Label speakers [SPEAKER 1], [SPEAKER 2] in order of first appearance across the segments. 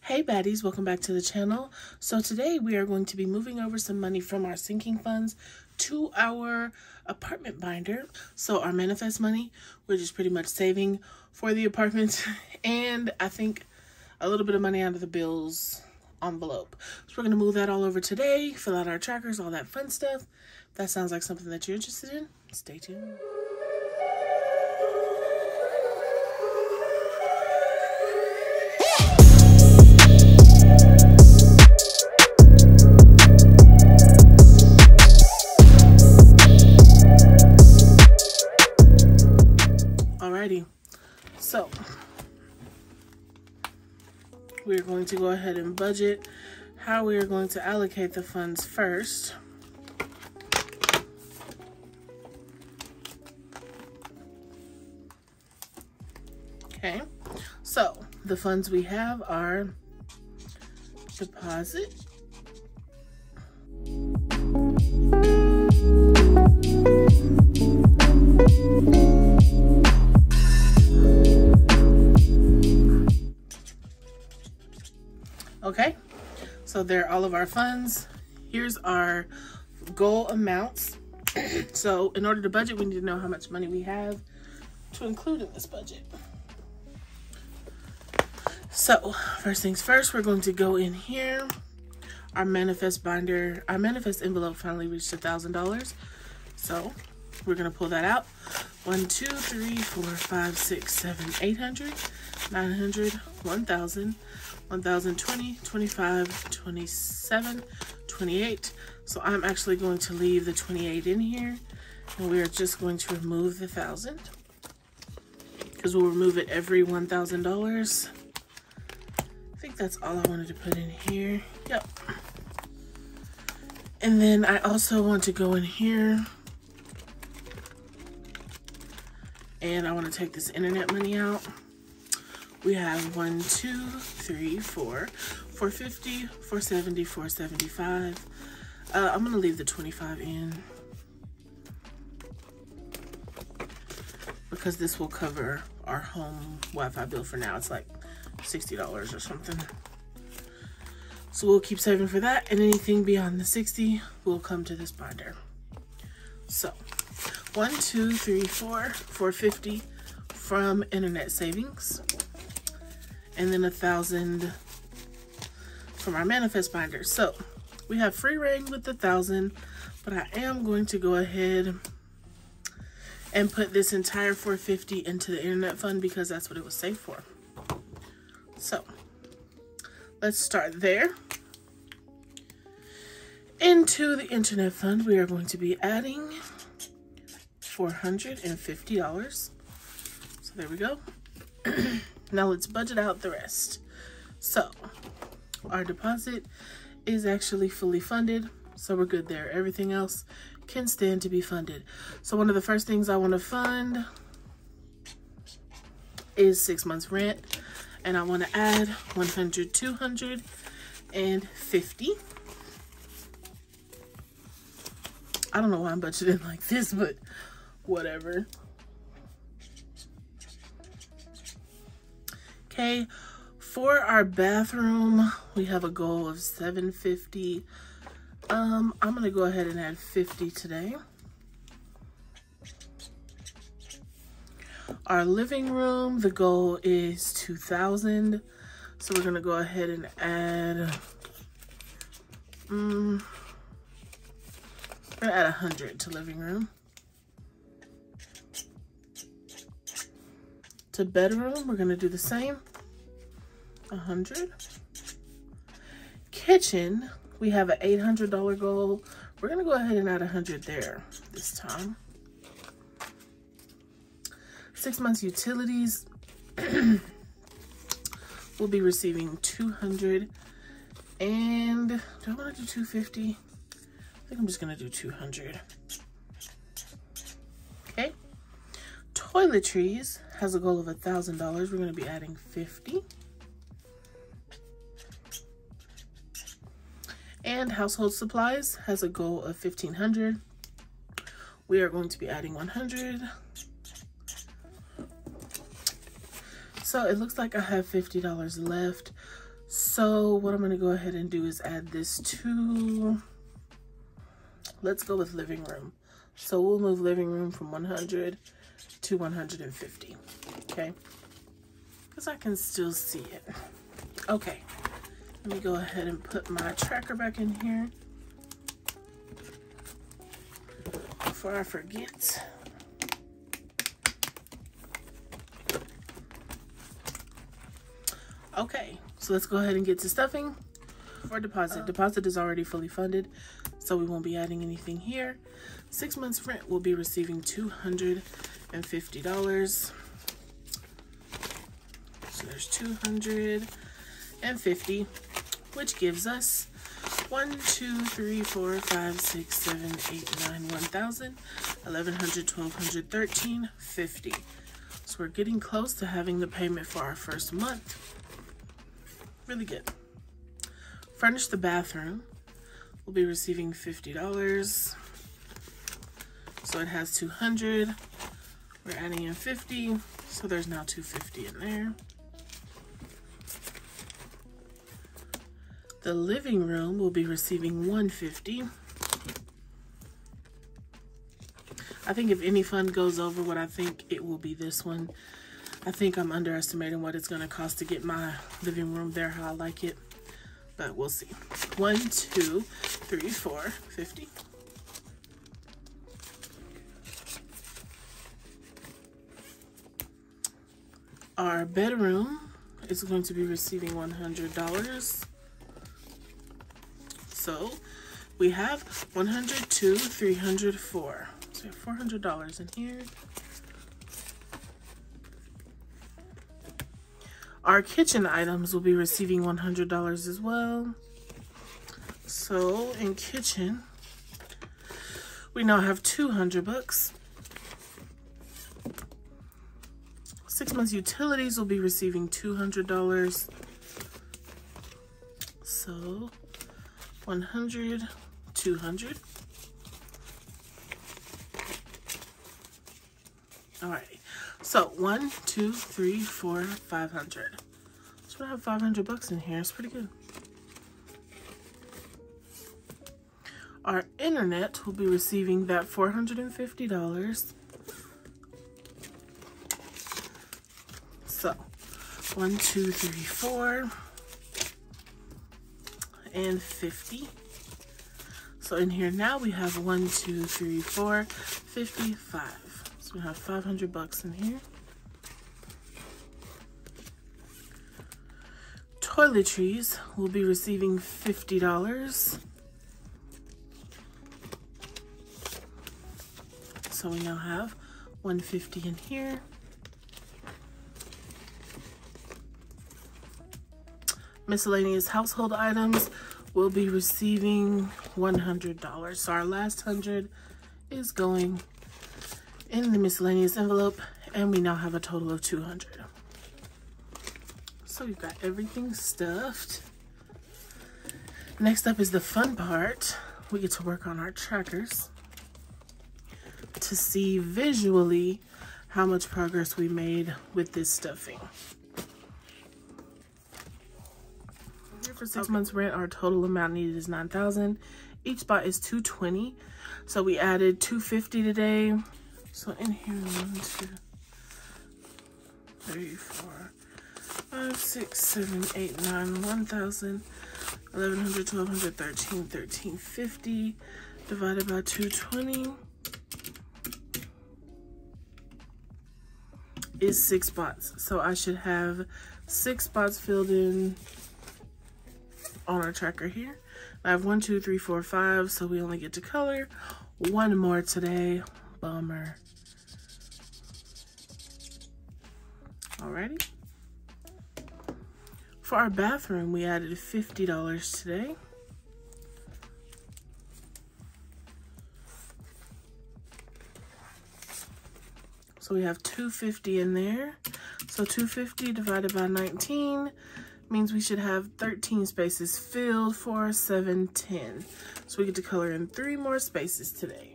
[SPEAKER 1] Hey baddies, welcome back to the channel. So today we are going to be moving over some money from our sinking funds to our apartment binder. So our manifest money, we're just pretty much saving for the apartment and I think a little bit of money out of the bills envelope. So we're going to move that all over today, fill out our trackers, all that fun stuff. If that sounds like something that you're interested in, stay tuned. Alrighty, so we're going to go ahead and budget how we are going to allocate the funds first. Okay, so the funds we have are deposit, okay, so there are all of our funds. Here's our goal amounts. So in order to budget, we need to know how much money we have to include in this budget. So first things first, we're going to go in here. Our manifest binder, our manifest envelope finally reached $1,000. So we're gonna pull that out. 1, 2, 3, 4, 5, 6, 7, 800, 900, 1,000, 1,020, 25, 27, 28. So I'm actually going to leave the 28 in here, and we are just going to remove the 1,000 because we'll remove it every $1,000. I think that's all I wanted to put in here. Yep. And then I also want to go in here and I want to take this internet money out. We have 1, 2, 3, 4, 450, 470, 475. I'm gonna leave the 25 in because this will cover our home Wi-Fi bill for now. It's like $60 or something. So we'll keep saving for that, and anything beyond the 60 will come to this binder. So 1, 2, 3, 4, 450 from internet savings, and then 1,000 from our manifest binder. So we have free reign with the 1,000, but I am going to go ahead and put this entire 450 into the internet fund because that's what it was saved for. So let's start there. Into the internet fund, we are going to be adding $450. So there we go. Now let's budget out the rest. So our deposit is actually fully funded, so we're good there. Everything else can stand to be funded. So one of the first things I want to fund is 6 months rent, and I want to add 100, 200, and 50. I don't know why I'm budgeting like this, but whatever. Okay, for our bathroom, we have a goal of $750. I'm gonna go ahead and add 50 today. Our living room, the goal is 2,000. So we're gonna go ahead and add, we're gonna add 100 to living room. To bedroom, we're gonna do the same, 100. Kitchen, we have an $800 goal. We're gonna go ahead and add 100 there this time. 6 months utilities, we'll be receiving 200. And do I wanna do 250? I think I'm just gonna do 200. Okay. Toiletries has a goal of $1,000. We're gonna be adding 50. And household supplies has a goal of 1,500. We are going to be adding 100. So it looks like I have $50 left. So what I'm going to go ahead and do is add this to, let's go with living room. So we'll move living room from 100 to 150, okay? Because I can still see it. Okay, let me go ahead and put my tracker back in here before I forget. Okay, so let's go ahead and get to stuffing. For deposit, deposit is already fully funded, so we won't be adding anything here. 6 months rent will be receiving $250. So there's 250, which gives us 1, 2, 3, 4, 5, 6, 7, 8, 9, 1,000, 1,100, 1,200, 1,350. So we're getting close to having the payment for our first month. Really good. Furnish the bathroom. We'll be receiving $50. So it has 200. We're adding in 50. So there's now 250 in there. The living room will be receiving 150. I think if any fund goes over what I think, it will be this one. I think I'm underestimating what it's going to cost to get my living room there how I like it, but we'll see. 1, 2, 3, 4, 50. Our bedroom is going to be receiving $100. So we have 102, 304. So we have $400 in here. Our kitchen items will be receiving $100 as well. So in kitchen, we now have $200. 6 months utilities will be receiving $200. So 100, 200. Alrighty. So 1, 2, 3, 4, 500. So I have $500 in here. It's pretty good. Our internet will be receiving that $450. So 1, 2, 3, 4, and 50. So in here now we have 1, 2, 3, 4, 55. So we have $500 in here. Toiletries will be receiving $50. So we now have 150 in here. Miscellaneous household items will be receiving $100. So our last 100 is going in the miscellaneous envelope, and we now have a total of 200. So we've got everything stuffed. Next up is the fun part. We get to work on our trackers to see visually how much progress we made with this stuffing. Here for 6 months rent, our total amount needed is $9,000. Each spot is $220. So we added $250 today. So in here, 1, 2, 3, 4, 5, 6, 7, 8, 9, 1,000, 1,100, 1,200, 1,350 divided by 220 is 6 spots. So I should have 6 spots filled in on our tracker here. I have 1, 2, 3, 4, 5, so we only get to color 1 more today. Bummer. Alrighty. For our bathroom, we added $50 today. So we have $250 in there. So $250 divided by 19 means we should have 13 spaces filled for $710. So we get to color in 3 more spaces today.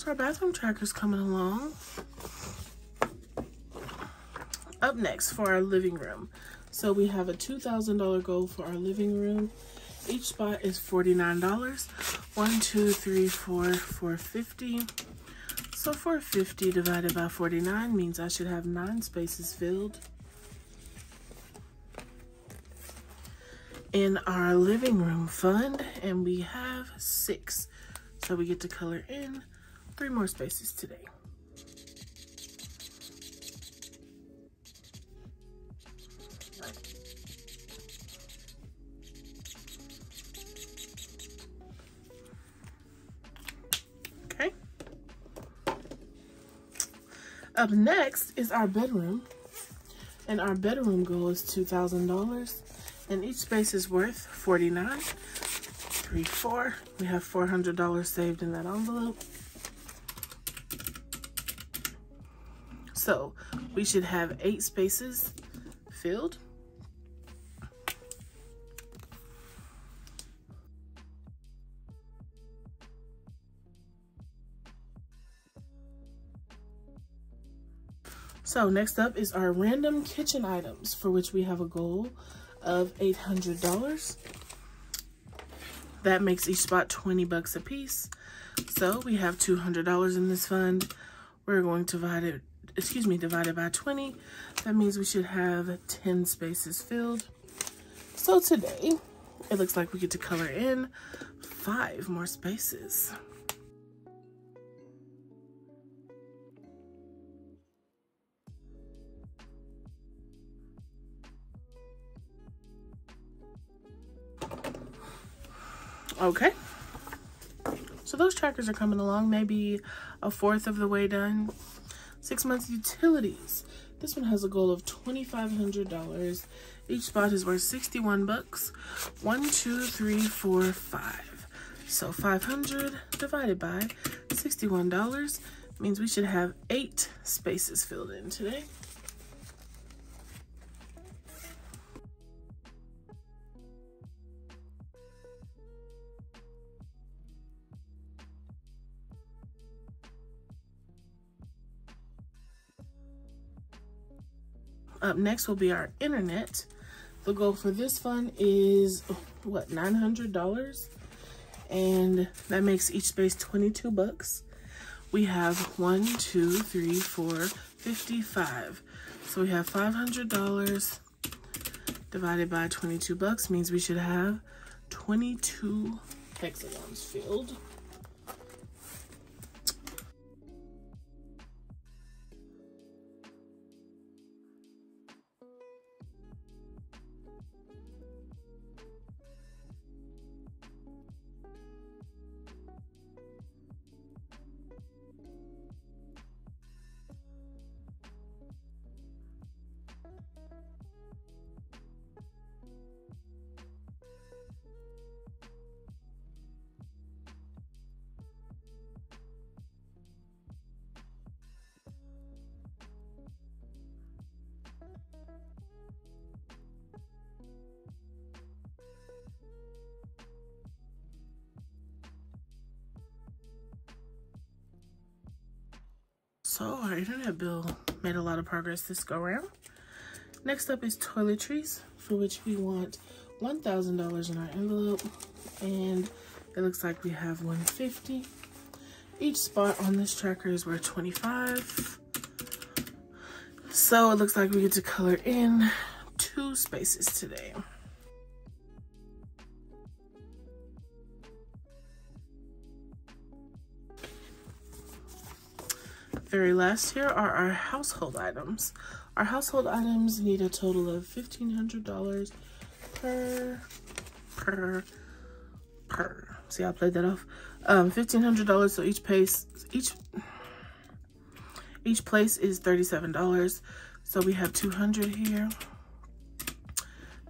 [SPEAKER 1] So our bathroom tracker's coming along. Up next for our living room. So we have a $2,000 goal for our living room. Each spot is $49. 1, 2, 3, 4, $4.50. So $4.50 divided by 49 means I should have 9 spaces filled in our living room fund, and we have 6. So we get to color in 3 more spaces today. Okay. Up next is our bedroom, and our bedroom goal is $2,000, and each space is worth $49. 3, 4. We have $400 saved in that envelope. So we should have 8 spaces filled. So next up is our random kitchen items, for which we have a goal of $800. That makes each spot 20 bucks a piece. So we have $200 in this fund. We're going to divide it by 20. That means we should have 10 spaces filled. So today, it looks like we get to color in 5 more spaces. Okay, so those trackers are coming along, maybe a 1/4 of the way done. 6 months utilities. This one has a goal of $2,500. Each spot is worth 61 bucks. 1, 2, 3, 4, 5. So 500 divided by $61 means we should have 8 spaces filled in today. Up next will be our internet. The goal for this fund is, what, $900? And that makes each space 22 bucks. We have 1, 2, 3, 4, 55. So we have $500 divided by 22 bucks means we should have 22 hexagons filled. So our internet bill made a lot of progress this go round. Next up is toiletries, for which we want $1,000 in our envelope, and it looks like we have $150. Each spot on this tracker is worth $25. So it looks like we get to color in 2 spaces today. Very last here are our household items. Our household items need a total of $1,500 per. See, I played that off. $1,500. So each place is $37. So we have 200 here.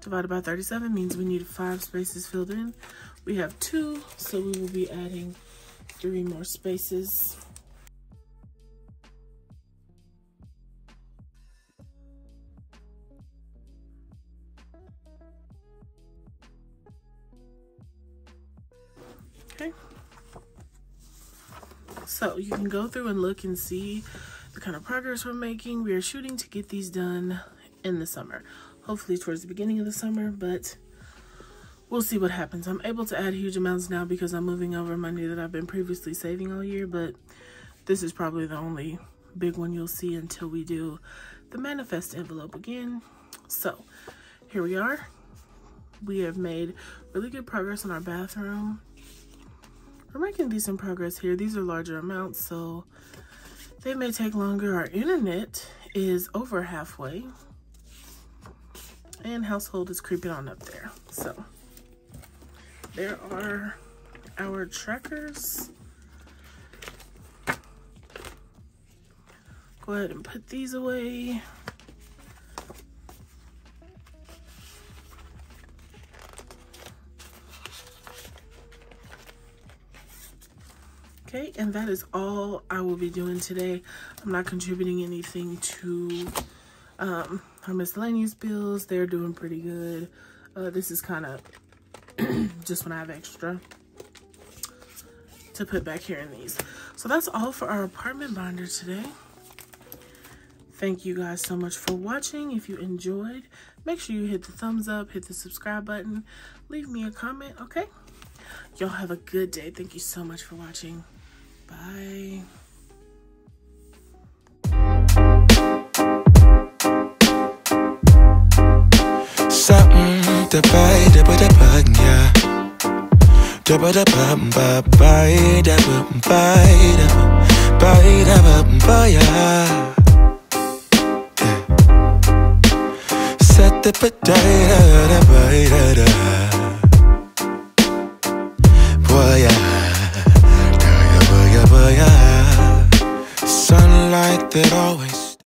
[SPEAKER 1] Divided by 37 means we need 5 spaces filled in. We have 2, so we will be adding 3 more spaces. Okay. So you can go through and look and see the kind of progress we're making. We are shooting to get these done in the summer, hopefully towards the beginning of the summer, but we'll see what happens. I'm able to add huge amounts now because I'm moving over money that I've been previously saving all year, but this is probably the only big one you'll see until we do the manifest envelope again. So here we are. We have made really good progress on our bathroom. We're making decent progress here. These are larger amounts, so they may take longer. Our internet is over halfway, and household is creeping on up there. So there are our trackers. Go ahead and put these away. Okay, and that is all I will be doing today. I'm not contributing anything to our miscellaneous bills. They're doing pretty good. This is kind of just when I have extra to put back here in these. So that's all for our apartment binder today. Thank you guys so much for watching. If you enjoyed, make sure you hit the thumbs up, hit the subscribe button, leave me a comment, okay? Y'all have a good day. Thank you so much for watching. Bye.
[SPEAKER 2] Something to buy, da ba da ba, yeah. Da ba da ba ba ba, da ba ba ba, yeah. Set the ba da da ba da. Boy, yeah. Sunlight that always